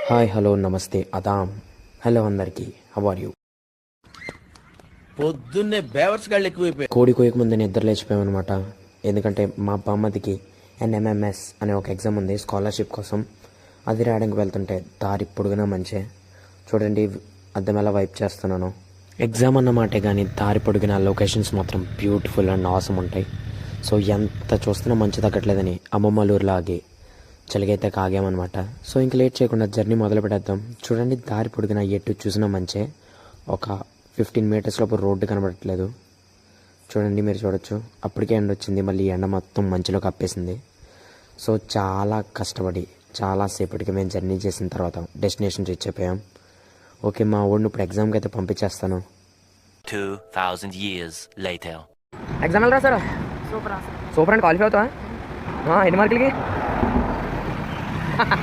Hi hello నమస్తే అదాం. Hello అందరికీ, how are you? పొద్దున్నే బేవర్స్ గాళ్ళు ఎక్కువైపోయాయి. కోడి కోయక ముందే నిద్ర లేచిపోయామన్నమాట. ఎందుకంటే మా బామ్మదికి ఎన్ఎంఎంఎస్ అనే ఒక ఎగ్జామ్ ఉంది స్కాలర్షిప్ కోసం. అది రాయడానికి వెళ్తుంటే దారి పొడుగునా మంచే. చూడండి అద్దం ఎలా వైప్ చేస్తున్నాను. ఎగ్జామ్ అన్నమాటే కానీ దారి పొడిగిన లొకేషన్స్ మాత్రం బ్యూటిఫుల్ అండ్ ఆసమ్ ఉంటాయి. సో ఎంత చూస్తున్నా మంచి తగ్గట్లేదని అమ్మమ్మలూరులో ఆగి చలిగైతే కాగామన్నమాట. సో ఇంక లేట్ చేయకుండా జర్నీ మొదలు పెట్టేద్దాం. చూడండి దారి పొడిగిన ఎటు చూసినా మంచే. ఒక 15 మీటర్స్ లోపు రోడ్డు కనబడట్లేదు. చూడండి మీరు చూడొచ్చు, అప్పటికే ఎండ వచ్చింది, మళ్ళీ ఎండ మొత్తం మంచులో కప్పేసింది. సో చాలా కష్టపడి చాలాసేపటికి మేము జర్నీ చేసిన తర్వాత డెస్టినేషన్ రీచ్ అయిపోయాం. ఓకే, మా ఊడిని ఇప్పుడు ఎగ్జామ్కి అయితే పంపించేస్తాను. 2000 years later. ఎగ్జామ్ ఎలా రాసారా? సూపర్ అండి. క్వాలిఫై అవుతావా? ఎన్ని మార్కులకి?